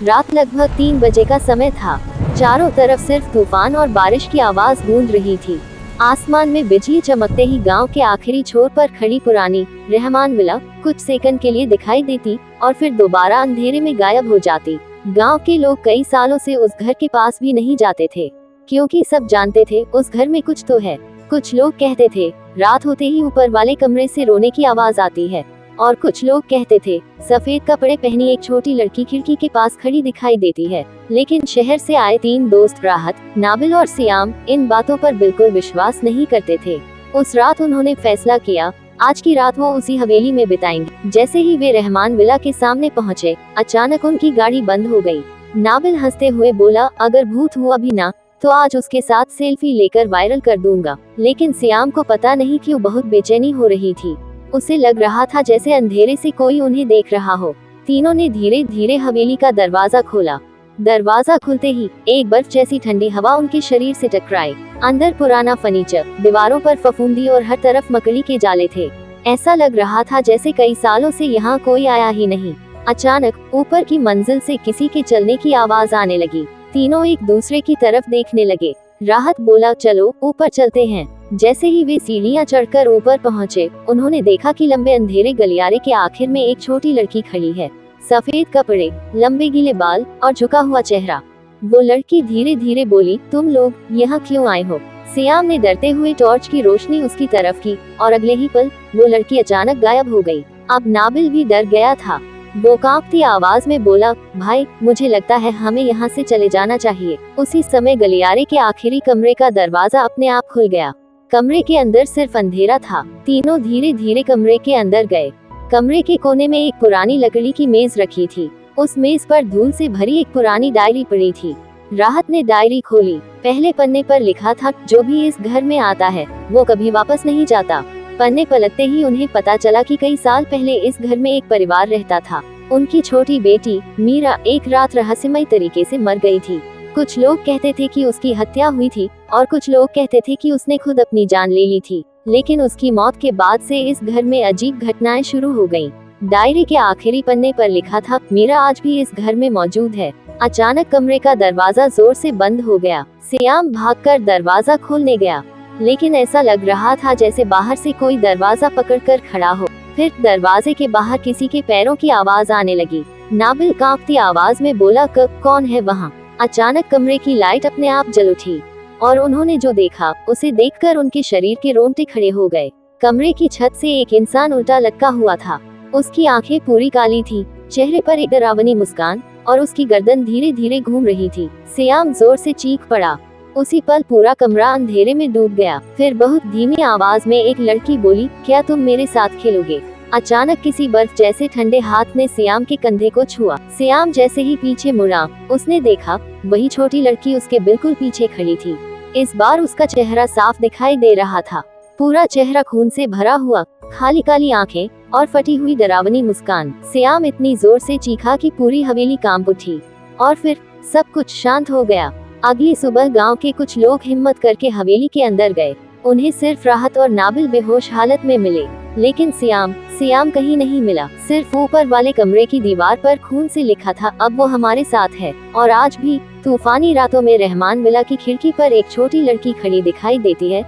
रात लगभग 3 बजे का समय था। चारों तरफ सिर्फ तूफान और बारिश की आवाज गूंज रही थी। आसमान में बिजली चमकते ही गांव के आखिरी छोर पर खड़ी पुरानी रहमान विला कुछ सेकंड के लिए दिखाई देती और फिर दोबारा अंधेरे में गायब हो जाती। गांव के लोग कई सालों से उस घर के पास भी नहीं जाते थे, क्योंकि सब जानते थे उस घर में कुछ तो है। कुछ लोग कहते थे रात होते ही ऊपर वाले कमरे से रोने की आवाज आती है, और कुछ लोग कहते थे सफेद कपड़े पहनी एक छोटी लड़की खिड़की के पास खड़ी दिखाई देती है। लेकिन शहर से आए 3 दोस्त राहत, नाबिल और सियाम इन बातों पर बिल्कुल विश्वास नहीं करते थे। उस रात उन्होंने फैसला किया आज की रात वो उसी हवेली में बिताएंगे। जैसे ही वे रहमान विला के सामने पहुँचे, अचानक उनकी गाड़ी बंद हो गई। नाबिल हंसते हुए बोला अगर भूत हुआ भी ना तो आज उसके साथ सेल्फी लेकर वायरल कर दूंगा। लेकिन सियाम को पता नहीं क्यों बहुत बेचैनी हो रही थी। उसे लग रहा था जैसे अंधेरे से कोई उन्हें देख रहा हो। तीनों ने धीरे धीरे हवेली का दरवाजा खोला। दरवाजा खुलते ही एक बर्फ जैसी ठंडी हवा उनके शरीर से टकराई। अंदर पुराना फर्नीचर, दीवारों पर फफूंदी और हर तरफ मकड़ी के जाले थे। ऐसा लग रहा था जैसे कई सालों से यहाँ कोई आया ही नहीं। अचानक ऊपर की मंजिल से किसी के चलने की आवाज आने लगी। तीनों एक दूसरे की तरफ देखने लगे। राहत बोला चलो ऊपर चलते हैं। जैसे ही वे सीढ़ियां चढ़कर ऊपर पहुंचे, उन्होंने देखा कि लंबे अंधेरे गलियारे के आखिर में एक छोटी लड़की खड़ी है। सफेद कपड़े, लंबे गीले बाल और झुका हुआ चेहरा। वो लड़की धीरे धीरे बोली तुम लोग यहाँ क्यों आए हो? सियाम ने डरते हुए टॉर्च की रोशनी उसकी तरफ की और अगले ही पल वो लड़की अचानक गायब हो गई। अब नाबिल भी डर गया था। वो कांपती आवाज में बोला भाई मुझे लगता है हमें यहाँ से चले जाना चाहिए। उसी समय गलियारे के आखिरी कमरे का दरवाजा अपने आप खुल गया। कमरे के अंदर सिर्फ अंधेरा था। तीनों धीरे धीरे कमरे के अंदर गए। कमरे के कोने में एक पुरानी लकड़ी की मेज रखी थी। उस मेज पर धूल से भरी एक पुरानी डायरी पड़ी थी। राहत ने डायरी खोली। पहले पन्ने पर लिखा था जो भी इस घर में आता है वो कभी वापस नहीं जाता। पन्ने पलटते ही उन्हें पता चला कि कई साल पहले इस घर में एक परिवार रहता था। उनकी छोटी बेटी मीरा एक रात रहस्यमय तरीके से मर गई थी। कुछ लोग कहते थे कि उसकी हत्या हुई थी और कुछ लोग कहते थे कि उसने खुद अपनी जान ले ली थी। लेकिन उसकी मौत के बाद से इस घर में अजीब घटनाएं शुरू हो गईं। डायरी के आखिरी पन्ने पर लिखा था मीरा आज भी इस घर में मौजूद है। अचानक कमरे का दरवाजा जोर से बंद हो गया। सियाम भागकर दरवाजा खोलने गया, लेकिन ऐसा लग रहा था जैसे बाहर से कोई दरवाजा पकड़कर खड़ा हो। फिर दरवाजे के बाहर किसी के पैरों की आवाज आने लगी। नाबिल कांपती आवाज में बोला कौन है वहाँ? अचानक कमरे की लाइट अपने आप जल उठी और उन्होंने जो देखा उसे देखकर उनके शरीर के रोंगटे खड़े हो गए। कमरे की छत से एक इंसान उल्टा लटका हुआ था। उसकी आंखें पूरी काली थी, चेहरे पर एक डरावनी मुस्कान और उसकी गर्दन धीरे धीरे घूम रही थी। सियाम जोर से चीख पड़ा। उसी पल पूरा कमरा अंधेरे में डूब गया। फिर बहुत धीमी आवाज में एक लड़की बोली क्या तुम मेरे साथ खेलोगे? अचानक किसी बर्फ जैसे ठंडे हाथ ने सियाम के कंधे को छुआ। सियाम जैसे ही पीछे मुड़ा, उसने देखा वही छोटी लड़की उसके बिल्कुल पीछे खड़ी थी। इस बार उसका चेहरा साफ दिखाई दे रहा था। पूरा चेहरा खून से भरा हुआ, खाली काली आंखें और फटी हुई डरावनी मुस्कान। सियाम इतनी जोर से चीखा कि पूरी हवेली कांप उठी और फिर सब कुछ शांत हो गया। अगली सुबह गांव के कुछ लोग हिम्मत करके हवेली के अंदर गए। उन्हें सिर्फ राहत और नाबिल बेहोश हालत में मिले, लेकिन सियाम कहीं नहीं मिला। सिर्फ ऊपर वाले कमरे की दीवार पर खून से लिखा था अब वो हमारे साथ है। और आज भी तूफानी रातों में रहमान विला की खिड़की पर एक छोटी लड़की खड़ी दिखाई देती है।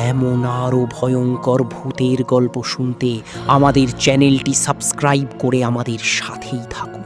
এমন আরো ভয়ঙ্কর ভূতের গল্প শুনতে আমাদের চ্যানেলটি সাবস্ক্রাইব করে আমাদের সাথেই থাকুন।